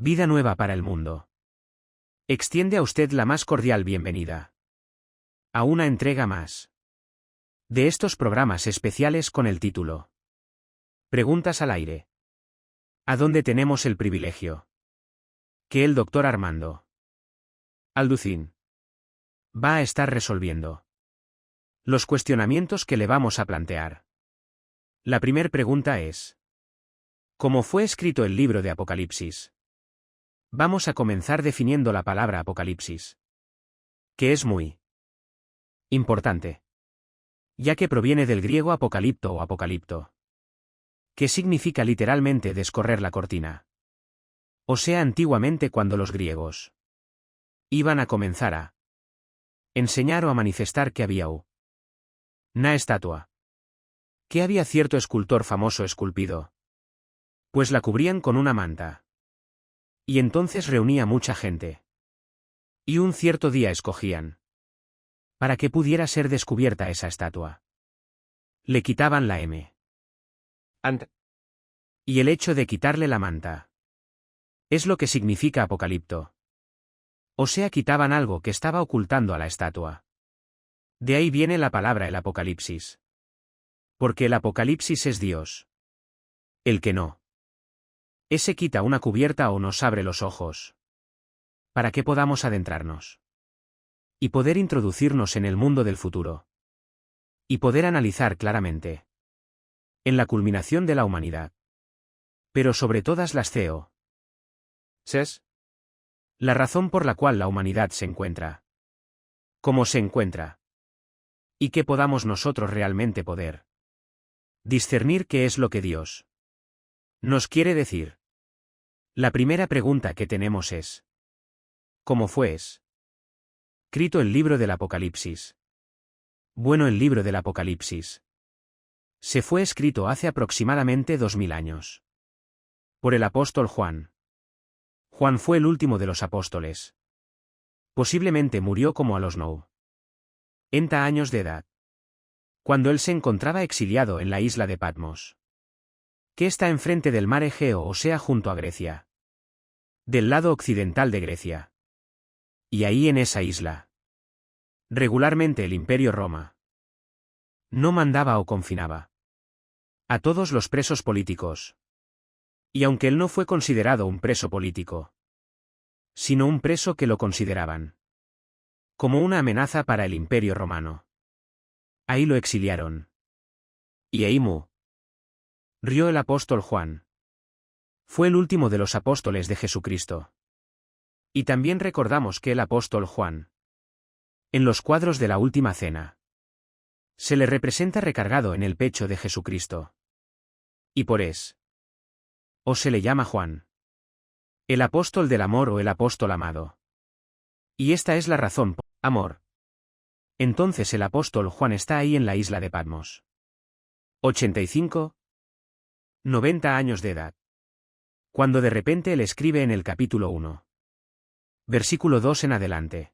Vida nueva para el mundo. Extiende a usted la más cordial bienvenida a una entrega más de estos programas especiales con el título Preguntas al aire. ¿A dónde tenemos el privilegio que el doctor Armando Alducín va a estar resolviendo los cuestionamientos que le vamos a plantear? La primer pregunta es: ¿cómo fue escrito el libro de Apocalipsis? Vamos a comenzar definiendo la palabra Apocalipsis, que es muy importante, ya que proviene del griego apocalipto o apocalipto, que significa literalmente descorrer la cortina. O sea, antiguamente cuando los griegos iban a comenzar a enseñar o a manifestar que había una estatua, que había cierto escultor famoso esculpido, pues la cubrían con una manta. Y entonces reunía mucha gente. Y un cierto día escogían para que pudiera ser descubierta esa estatua. Le quitaban la M. Y el hecho de quitarle la manta es lo que significa apocalipto. O sea, quitaban algo que estaba ocultando a la estatua. De ahí viene la palabra el Apocalipsis. Porque el Apocalipsis es Dios. El que no. Ese quita una cubierta o nos abre los ojos, para que podamos adentrarnos y poder introducirnos en el mundo del futuro y poder analizar claramente en la culminación de la humanidad, pero sobre todas las CEOs, la razón por la cual la humanidad se encuentra como se encuentra, y que podamos nosotros realmente poder discernir qué es lo que Dios nos quiere decir. La primera pregunta que tenemos es: ¿cómo fue escrito el libro del Apocalipsis? Bueno, el libro del Apocalipsis se fue escrito hace aproximadamente 2000 años por el apóstol Juan. Juan fue el último de los apóstoles. Posiblemente murió como a los 90 años de edad, cuando él se encontraba exiliado en la isla de Patmos, que está enfrente del mar Egeo, o sea, junto a Grecia, del lado occidental de Grecia. Y ahí en esa isla, regularmente el Imperio Roma no mandaba o confinaba a todos los presos políticos. Y aunque él no fue considerado un preso político, sino un preso que lo consideraban como una amenaza para el Imperio Romano, ahí lo exiliaron. Y ahí murió el apóstol Juan. Fue el último de los apóstoles de Jesucristo. Y también recordamos que el apóstol Juan, en los cuadros de la Última Cena, se le representa recargado en el pecho de Jesucristo. Y por eso o se le llama Juan, el apóstol del amor o el apóstol amado. Y esta es la razón por amor. Entonces el apóstol Juan está ahí en la isla de Patmos. 85, 90 años de edad. Cuando de repente él escribe en el capítulo 1, versículo 2 en adelante,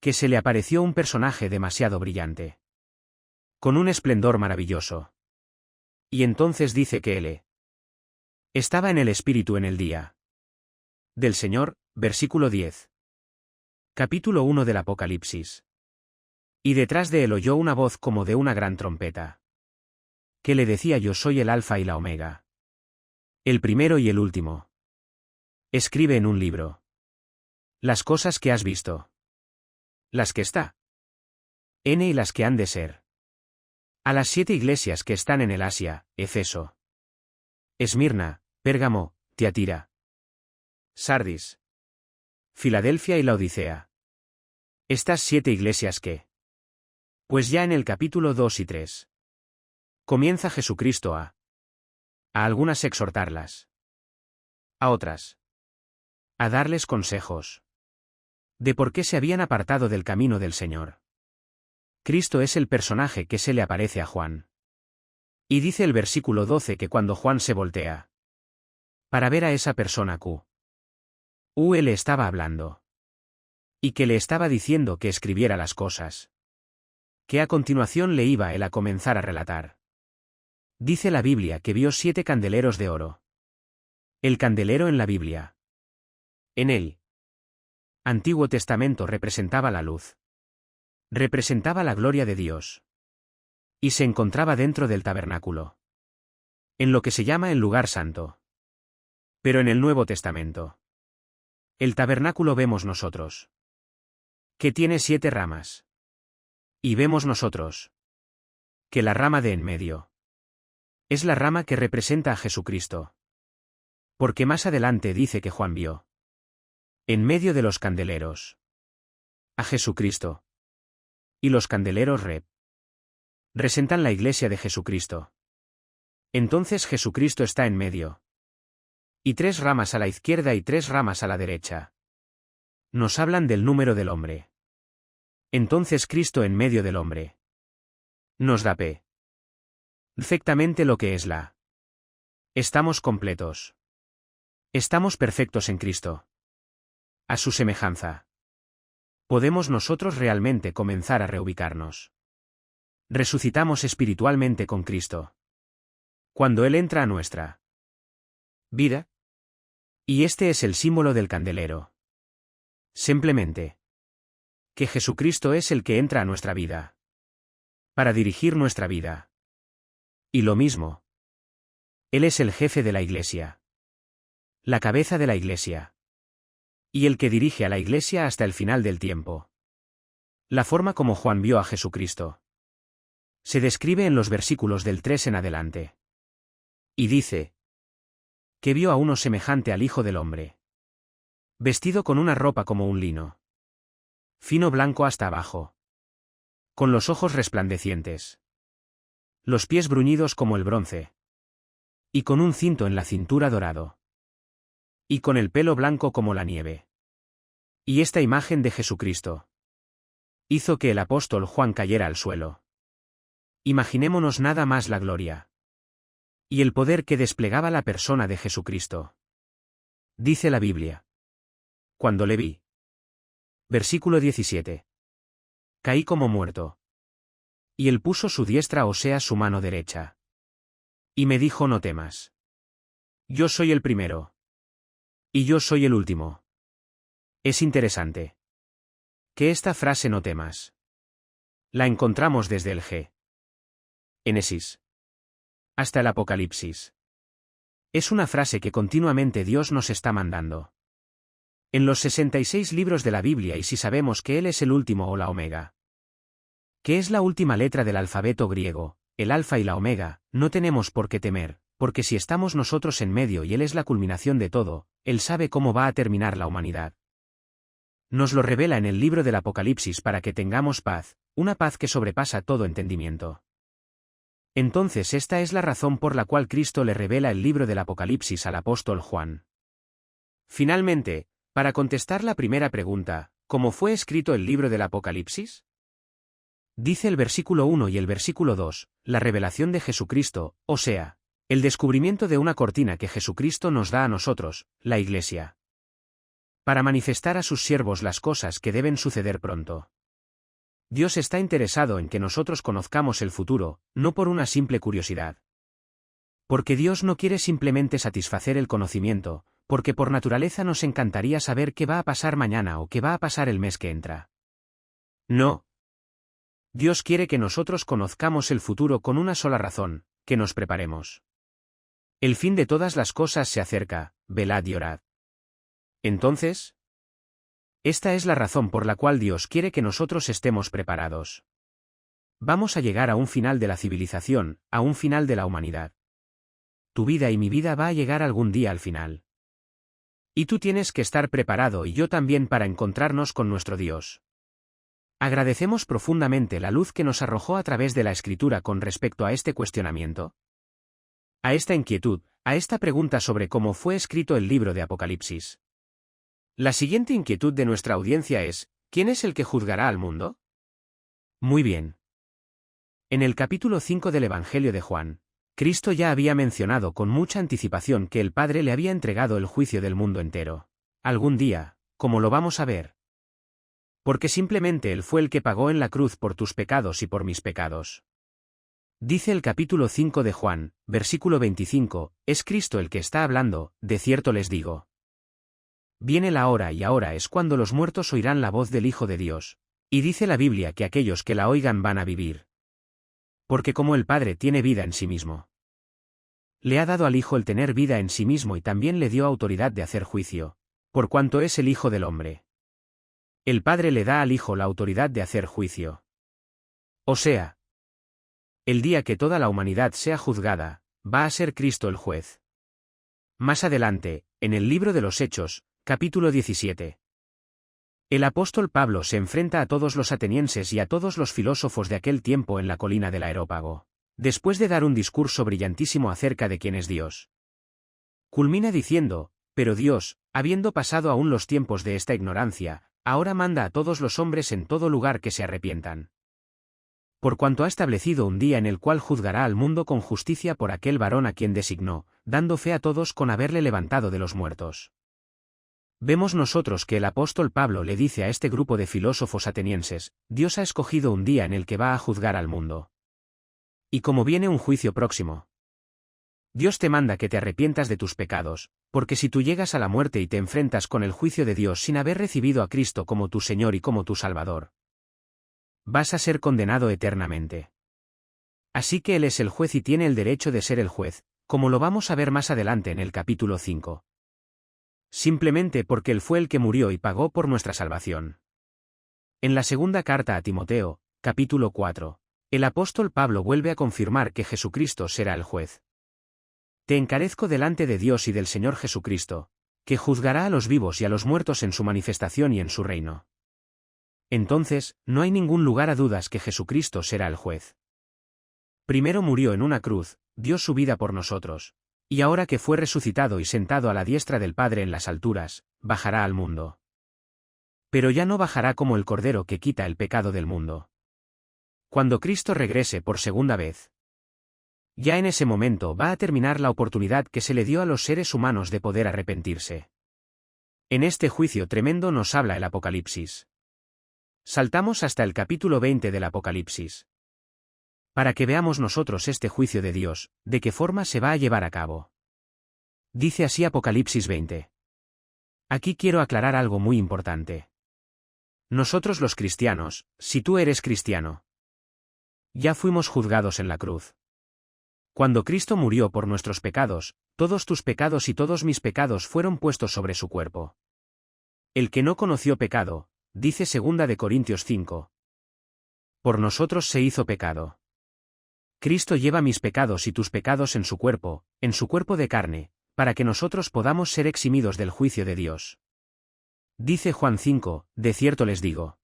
que se le apareció un personaje demasiado brillante, con un esplendor maravilloso. Y entonces dice que él estaba en el Espíritu en el día del Señor, versículo 10. Capítulo 1 del Apocalipsis. Y detrás de él oyó una voz como de una gran trompeta, que le decía: yo soy el Alfa y la Omega, el primero y el último. Escribe en un libro las cosas que has visto, las que está y las que han de ser, a las 7 iglesias que están en el Asia, Efeso, Esmirna, Pérgamo, Tiatira, Sardis, Filadelfia y Laodicea. Estas 7 iglesias que, pues ya en el capítulo 2 y 3, comienza Jesucristo a algunas exhortarlas, a otras a darles consejos de por qué se habían apartado del camino del Señor. Cristo es el personaje que se le aparece a Juan. Y dice el versículo 12 que cuando Juan se voltea para ver a esa persona él le estaba hablando, y que le estaba diciendo que escribiera las cosas que a continuación le iba él a comenzar a relatar. Dice la Biblia que vio 7 candeleros de oro. El candelero en la Biblia En el Antiguo Testamento representaba la luz. Representaba la gloria de Dios. Y se encontraba dentro del tabernáculo. En lo que se llama el lugar santo. Pero en el Nuevo Testamento, el tabernáculo vemos nosotros, que tiene 7 ramas. Y vemos nosotros, que la rama de en medio es la rama que representa a Jesucristo. Porque más adelante dice que Juan vio, en medio de los candeleros, a Jesucristo. Y los candeleros representan la iglesia de Jesucristo. Entonces Jesucristo está en medio. Y 3 ramas a la izquierda y 3 ramas a la derecha. Nos hablan del número del hombre. Entonces Cristo en medio del hombre nos da perfectamente lo que es la. Estamos completos. Estamos perfectos en Cristo. A su semejanza. Podemos nosotros realmente comenzar a reubicarnos. Resucitamos espiritualmente con Cristo. Cuando Él entra a nuestra vida. Y este es el símbolo del candelero. Simplemente, que Jesucristo es el que entra a nuestra vida. Para dirigir nuestra vida. Y lo mismo. Él es el jefe de la iglesia. La cabeza de la iglesia. Y el que dirige a la iglesia hasta el final del tiempo. La forma como Juan vio a Jesucristo se describe en los versículos del 3 en adelante. Y dice que vio a uno semejante al Hijo del Hombre, vestido con una ropa como un lino fino blanco hasta abajo, con los ojos resplandecientes, los pies bruñidos como el bronce, y con un cinto en la cintura dorado, y con el pelo blanco como la nieve. Y esta imagen de Jesucristo hizo que el apóstol Juan cayera al suelo. Imaginémonos nada más la gloria y el poder que desplegaba la persona de Jesucristo. Dice la Biblia: cuando le vi. Versículo 17. Caí como muerto. Y él puso su diestra, o sea, su mano derecha. Y me dijo: no temas. Yo soy el primero. Y yo soy el último. Es interesante que esta frase "no temas" la encontramos desde el Génesis hasta el Apocalipsis. Es una frase que continuamente Dios nos está mandando. En los 66 libros de la Biblia, y si sabemos que Él es el último o la Omega, que es la última letra del alfabeto griego, el alfa y la omega, no tenemos por qué temer, porque si estamos nosotros en medio y Él es la culminación de todo, Él sabe cómo va a terminar la humanidad. Nos lo revela en el libro del Apocalipsis para que tengamos paz, una paz que sobrepasa todo entendimiento. Entonces esta es la razón por la cual Cristo le revela el libro del Apocalipsis al apóstol Juan. Finalmente, para contestar la primera pregunta, ¿cómo fue escrito el libro del Apocalipsis? Dice el versículo 1 y el versículo 2, la revelación de Jesucristo, o sea, el descubrimiento de una cortina que Jesucristo nos da a nosotros, la Iglesia, para manifestar a sus siervos las cosas que deben suceder pronto. Dios está interesado en que nosotros conozcamos el futuro, no por una simple curiosidad. Porque Dios no quiere simplemente satisfacer el conocimiento, porque por naturaleza nos encantaría saber qué va a pasar mañana o qué va a pasar el mes que entra. No. Dios quiere que nosotros conozcamos el futuro con una sola razón, que nos preparemos. El fin de todas las cosas se acerca, velad y orad. Entonces, esta es la razón por la cual Dios quiere que nosotros estemos preparados. Vamos a llegar a un final de la civilización, a un final de la humanidad. Tu vida y mi vida va a llegar algún día al final. Y tú tienes que estar preparado, y yo también, para encontrarnos con nuestro Dios. Agradecemos profundamente la luz que nos arrojó a través de la Escritura con respecto a este cuestionamiento, a esta inquietud, a esta pregunta sobre cómo fue escrito el libro de Apocalipsis. La siguiente inquietud de nuestra audiencia es: ¿quién es el que juzgará al mundo? Muy bien. En el capítulo 5 del Evangelio de Juan, Cristo ya había mencionado con mucha anticipación que el Padre le había entregado el juicio del mundo entero. Algún día, como lo vamos a ver. Porque simplemente Él fue el que pagó en la cruz por tus pecados y por mis pecados. Dice el capítulo 5 de Juan, versículo 25, es Cristo el que está hablando: de cierto les digo. Viene la hora y ahora es cuando los muertos oirán la voz del Hijo de Dios. Y dice la Biblia que aquellos que la oigan van a vivir. Porque como el Padre tiene vida en sí mismo, le ha dado al Hijo el tener vida en sí mismo y también le dio autoridad de hacer juicio, por cuanto es el Hijo del hombre. El Padre le da al Hijo la autoridad de hacer juicio. O sea, el día que toda la humanidad sea juzgada, va a ser Cristo el juez. Más adelante, en el libro de los Hechos, capítulo 17. El apóstol Pablo se enfrenta a todos los atenienses y a todos los filósofos de aquel tiempo en la colina del Areópago, después de dar un discurso brillantísimo acerca de quién es Dios. Culmina diciendo, pero Dios, habiendo pasado aún los tiempos de esta ignorancia, ahora manda a todos los hombres en todo lugar que se arrepientan. Por cuanto ha establecido un día en el cual juzgará al mundo con justicia por aquel varón a quien designó, dando fe a todos con haberle levantado de los muertos. Vemos nosotros que el apóstol Pablo le dice a este grupo de filósofos atenienses, Dios ha escogido un día en el que va a juzgar al mundo. Y como viene un juicio próximo, Dios te manda que te arrepientas de tus pecados, porque si tú llegas a la muerte y te enfrentas con el juicio de Dios sin haber recibido a Cristo como tu Señor y como tu Salvador, vas a ser condenado eternamente. Así que Él es el juez y tiene el derecho de ser el juez, como lo vamos a ver más adelante en el capítulo 5. Simplemente porque Él fue el que murió y pagó por nuestra salvación. En la segunda carta a Timoteo, capítulo 4, el apóstol Pablo vuelve a confirmar que Jesucristo será el juez. Te encarezco delante de Dios y del Señor Jesucristo, que juzgará a los vivos y a los muertos en su manifestación y en su reino. Entonces, no hay ningún lugar a dudas que Jesucristo será el juez. Primero murió en una cruz, dio su vida por nosotros, y ahora que fue resucitado y sentado a la diestra del Padre en las alturas, bajará al mundo. Pero ya no bajará como el Cordero que quita el pecado del mundo. Cuando Cristo regrese por segunda vez, ya en ese momento va a terminar la oportunidad que se le dio a los seres humanos de poder arrepentirse. En este juicio tremendo nos habla el Apocalipsis. Saltamos hasta el capítulo 20 del Apocalipsis, para que veamos nosotros este juicio de Dios, de qué forma se va a llevar a cabo. Dice así Apocalipsis 20. Aquí quiero aclarar algo muy importante. Nosotros los cristianos, si tú eres cristiano, ya fuimos juzgados en la cruz. Cuando Cristo murió por nuestros pecados, todos tus pecados y todos mis pecados fueron puestos sobre su cuerpo. El que no conoció pecado, dice 2 de Corintios 5. Por nosotros se hizo pecado. Cristo lleva mis pecados y tus pecados en su cuerpo de carne, para que nosotros podamos ser eximidos del juicio de Dios. Dice Juan 5, de cierto les digo.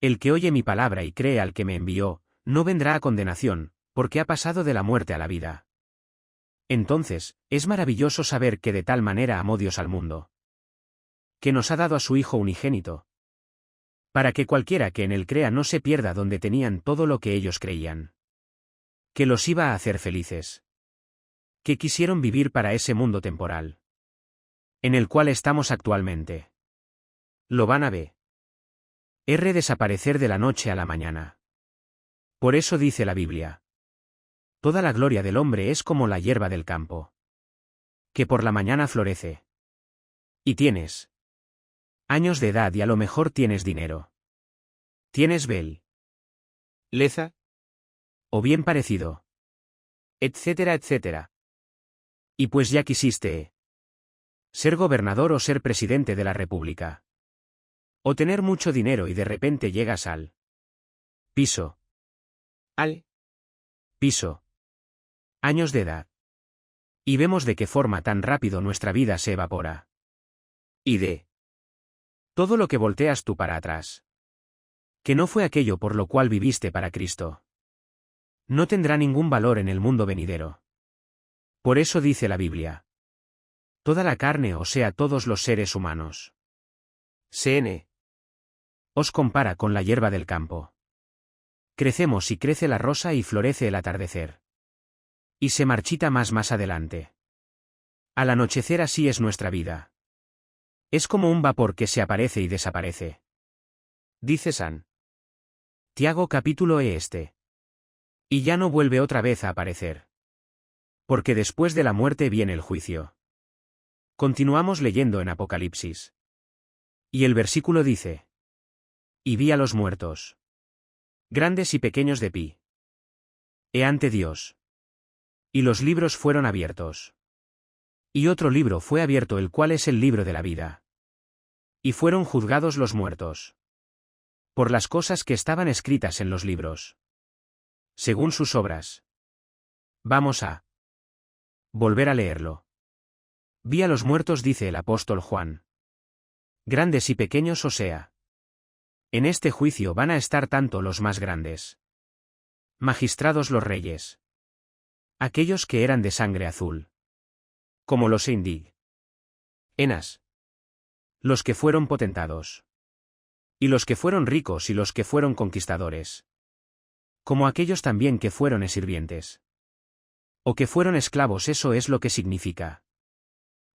El que oye mi palabra y cree al que me envió, no vendrá a condenación, porque ha pasado de la muerte a la vida. Entonces, es maravilloso saber que de tal manera amó Dios al mundo, que nos ha dado a su Hijo unigénito, para que cualquiera que en él crea no se pierda donde tenían todo lo que ellos creían, que los iba a hacer felices, que quisieron vivir para ese mundo temporal, en el cual estamos actualmente. Lo van a ver. Desaparecer de la noche a la mañana. Por eso dice la Biblia. Toda la gloria del hombre es como la hierba del campo, que por la mañana florece. Y tienes años de edad y a lo mejor tienes dinero. Tienes leza, o bien parecido, etcétera, etcétera. Y pues ya quisiste ser gobernador o ser presidente de la República. O tener mucho dinero y de repente llegas al piso. Años de edad. Y vemos de qué forma tan rápido nuestra vida se evapora. Y de todo lo que volteas tú para atrás, que no fue aquello por lo cual viviste para Cristo, no tendrá ningún valor en el mundo venidero. Por eso dice la Biblia. Toda la carne, o sea, todos los seres humanos, os compara con la hierba del campo. Crecemos y crece la rosa y florece el atardecer. Y se marchita más adelante. Al anochecer así es nuestra vida. Es como un vapor que se aparece y desaparece. Dice San Tiago capítulo Y ya no vuelve otra vez a aparecer. Porque después de la muerte viene el juicio. Continuamos leyendo en Apocalipsis. Y el versículo dice: Y vi a los muertos, grandes y pequeños de pie, ante Dios. Y los libros fueron abiertos. Y otro libro fue abierto, el cual es el libro de la vida. Y fueron juzgados los muertos por las cosas que estaban escritas en los libros, según sus obras. Vamos a volver a leerlo. Vi a los muertos, dice el apóstol Juan, grandes y pequeños, o sea, en este juicio van a estar tanto los más grandes, magistrados, los reyes, aquellos que eran de sangre azul, como los indígenas, los que fueron potentados, y los que fueron ricos y los que fueron conquistadores, como aquellos también que fueron sirvientes, o que fueron esclavos. Eso es lo que significa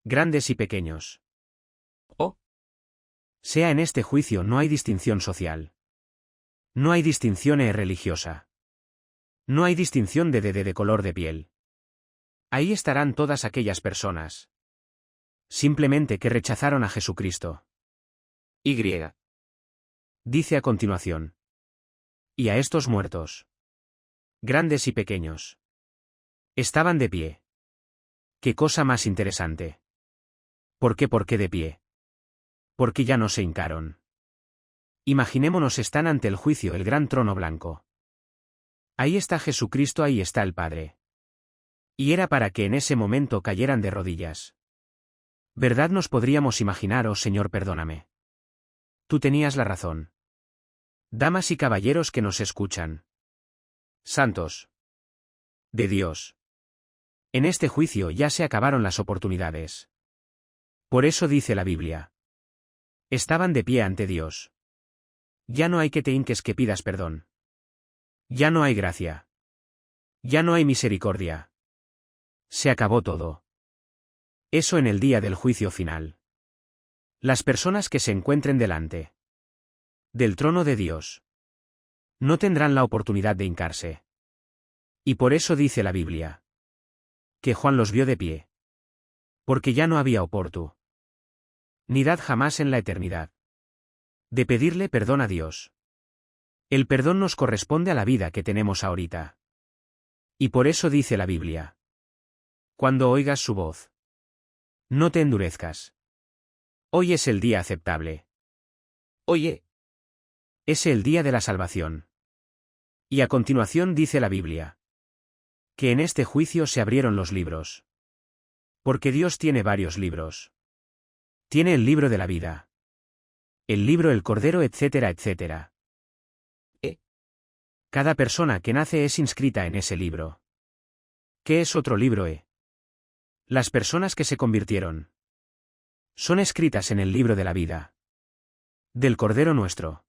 grandes y pequeños. O sea, en este juicio no hay distinción social, no hay distinción religiosa, no hay distinción de color de piel. Ahí estarán todas aquellas personas, simplemente que rechazaron a Jesucristo. Y dice a continuación: y a estos muertos, grandes y pequeños, estaban de pie. ¡Qué cosa más interesante! ¿Por qué de pie? Porque ya no se hincaron. Imaginémonos, están ante el juicio, el gran trono blanco. Ahí está Jesucristo, ahí está el Padre. Y era para que en ese momento cayeran de rodillas. ¿Verdad? Nos podríamos imaginar: oh Señor, perdóname. Tú tenías la razón. Damas y caballeros que nos escuchan, santos de Dios, en este juicio ya se acabaron las oportunidades. Por eso dice la Biblia: estaban de pie ante Dios. Ya no hay que te hinques, que pidas perdón. Ya no hay gracia. Ya no hay misericordia. Se acabó todo. Eso en el día del juicio final. Las personas que se encuentren delante del trono de Dios no tendrán la oportunidad de hincarse. Y por eso dice la Biblia que Juan los vio de pie, porque ya no había oportunidad jamás en la eternidad de pedirle perdón a Dios. El perdón nos corresponde a la vida que tenemos ahorita. Y por eso dice la Biblia: cuando oigas su voz, no te endurezcas. Hoy es el día aceptable. Oye, es el día de la salvación. Y a continuación dice la Biblia que en este juicio se abrieron los libros. Porque Dios tiene varios libros. Tiene el libro de la vida, el libro del Cordero, etcétera, etcétera. Cada persona que nace es inscrita en ese libro. ¿Qué es otro libro? Las personas que se convirtieron son escritas en el libro de la vida del Cordero nuestro.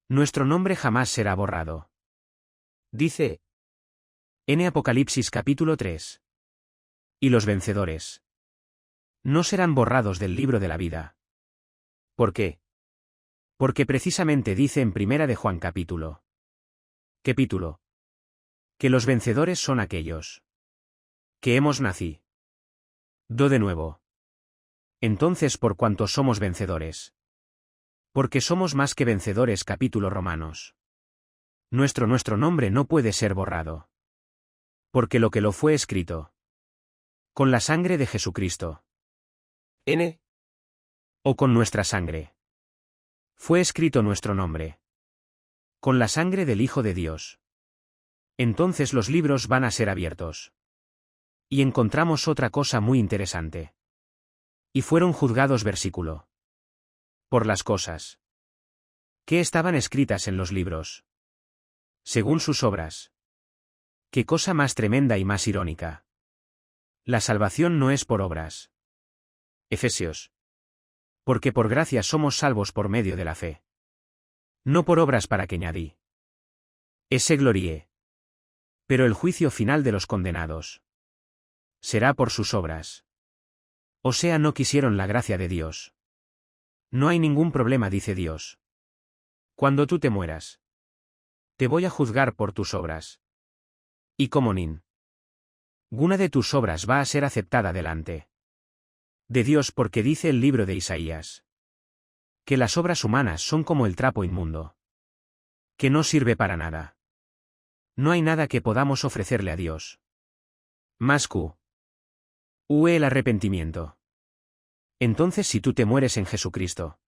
Nuestro nombre jamás será borrado. Dice en Apocalipsis capítulo 3. Y los vencedores no serán borrados del libro de la vida. ¿Por qué? Porque precisamente dice en Primera de Juan capítulo que los vencedores son aquellos que hemos nacido de nuevo. Entonces, por cuanto somos vencedores, porque somos más que vencedores, capítulo Romanos, nuestro nombre no puede ser borrado. Porque lo que lo fue escrito con la sangre de Jesucristo, o con nuestra sangre, fue escrito nuestro nombre con la sangre del Hijo de Dios. Entonces los libros van a ser abiertos. Y encontramos otra cosa muy interesante. Y fueron juzgados, versículo, por las cosas que estaban escritas en los libros, según sus obras. Qué cosa más tremenda y más irónica. La salvación no es por obras. Efesios. Porque por gracia somos salvos por medio de la fe. No por obras para que nadie se gloríe. Pero el juicio final de los condenados será por sus obras. O sea, no quisieron la gracia de Dios. No hay ningún problema, dice Dios. Cuando tú te mueras, te voy a juzgar por tus obras. Y como ninguna de tus obras va a ser aceptada delante De Dios, porque dice el libro de Isaías. Que las obras humanas son como el trapo inmundo. Que no sirve para nada. No hay nada que podamos ofrecerle a Dios. Más el arrepentimiento. Entonces, si tú te mueres en Jesucristo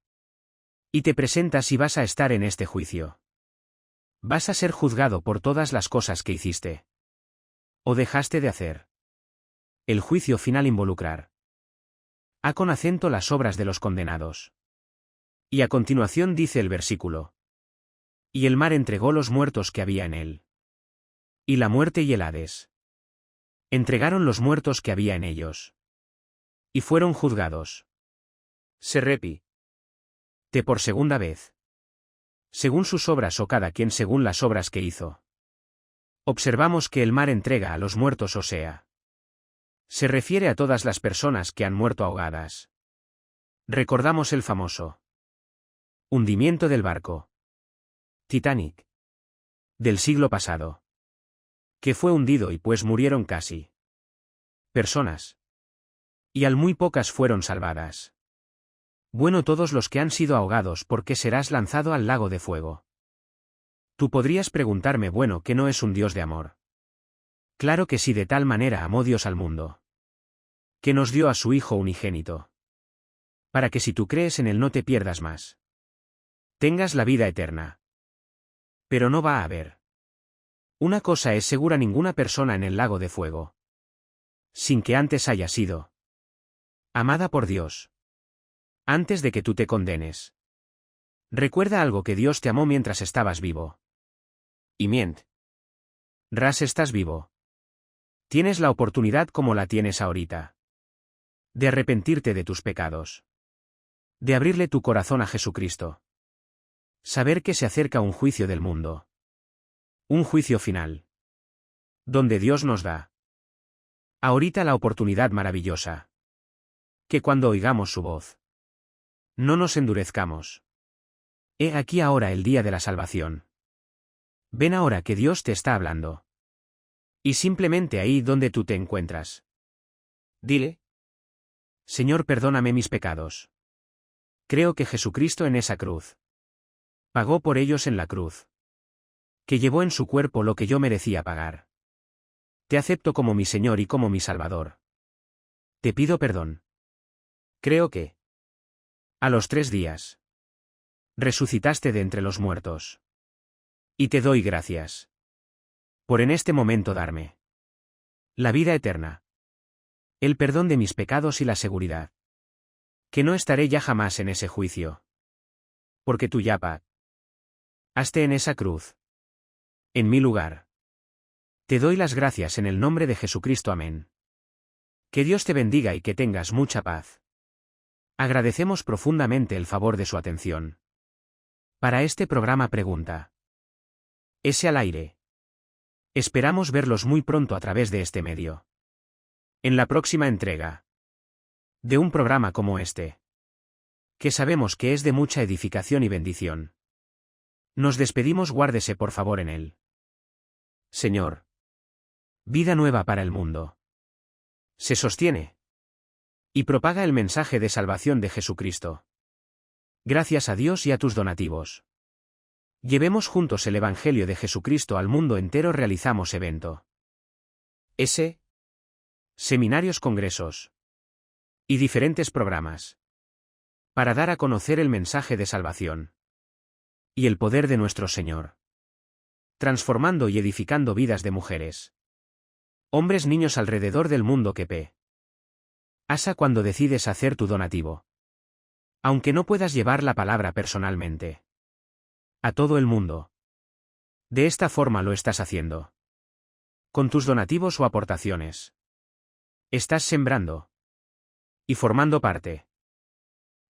y te presentas y vas a estar en este juicio, vas a ser juzgado por todas las cosas que hiciste o dejaste de hacer. El juicio final involucrar con acento las obras de los condenados. Y a continuación dice el versículo: y el mar entregó los muertos que había en él. Y la muerte y el Hades entregaron los muertos que había en ellos. Y fueron juzgados. Se repite por segunda vez. Según sus obras o cada quien según las obras que hizo. Observamos que el mar entrega a los muertos, o sea, se refiere a todas las personas que han muerto ahogadas. Recordamos el famoso hundimiento del barco Titanic del siglo pasado, que fue hundido y pues murieron casi personas. Y al muy pocas fueron salvadas. Bueno, todos los que han sido ahogados, ¿por qué serás lanzado al lago de fuego? Tú podrías preguntarme, bueno, ¿que no es un Dios de amor? Claro que sí, de tal manera amó Dios al mundo, que nos dio a su Hijo unigénito, para que si tú crees en él no te pierdas más, tengas la vida eterna. Pero no va a haber. Una cosa es segura: ninguna persona en el lago de fuego, sin que antes haya sido amada por Dios, antes de que tú te condenes. Recuerda algo: que Dios te amó mientras estabas vivo. Y mientras estás vivo, tienes la oportunidad, como la tienes ahorita, de arrepentirte de tus pecados, de abrirle tu corazón a Jesucristo, saber que se acerca un juicio del mundo, un juicio final, donde Dios nos da ahorita la oportunidad maravillosa, que cuando oigamos su voz, no nos endurezcamos. He aquí ahora el día de la salvación. Ven ahora que Dios te está hablando. Y simplemente ahí donde tú te encuentras, dile: Señor, perdóname mis pecados. Creo que Jesucristo en esa cruz pagó por ellos en la cruz, que llevó en su cuerpo lo que yo merecía pagar. Te acepto como mi Señor y como mi Salvador. Te pido perdón. Creo que a los 3 días resucitaste de entre los muertos. Y te doy gracias por en este momento darme la vida eterna, el perdón de mis pecados y la seguridad que no estaré ya jamás en ese juicio, porque tú ya pagaste en esa cruz en mi lugar. Te doy las gracias en el nombre de Jesucristo. Amén. Que Dios te bendiga y que tengas mucha paz. Agradecemos profundamente el favor de su atención. Para este programa pregunta ese al aire. Esperamos verlos muy pronto a través de este medio. En la próxima entrega de un programa como este, que sabemos que es de mucha edificación y bendición. Nos despedimos, guárdese por favor en él. Señor. Vida nueva para el mundo. Se sostiene y propaga el mensaje de salvación de Jesucristo. Gracias a Dios y a tus donativos. Llevemos juntos el Evangelio de Jesucristo al mundo entero. Realizamos evento seminarios, congresos y diferentes programas para dar a conocer el mensaje de salvación y el poder de nuestro Señor, transformando y edificando vidas de mujeres, hombres, niños alrededor del mundo. Que pasa cuando decides hacer tu donativo, aunque no puedas llevar la palabra personalmente a todo el mundo. De esta forma lo estás haciendo. Con tus donativos o aportaciones, estás sembrando y formando parte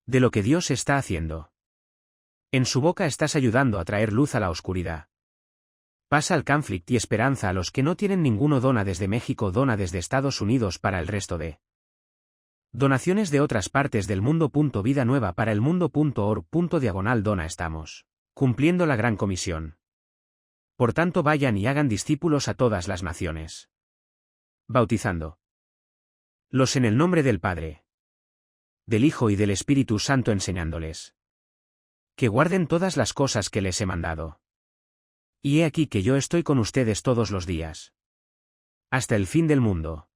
de lo que Dios está haciendo. En su boca estás ayudando a traer luz a la oscuridad. Pasa al conflicto y esperanza a los que no tienen ninguno. Dona desde México, dona desde Estados Unidos para el resto de donaciones de otras partes del mundo. Vida nueva para el mundo.org/dona. Estamos cumpliendo la gran comisión. Por tanto, vayan y hagan discípulos a todas las naciones, bautizándolos en el nombre del Padre, del Hijo y del Espíritu Santo enseñándoles que guarden todas las cosas que les he mandado. Y he aquí que yo estoy con ustedes todos los días, hasta el fin del mundo.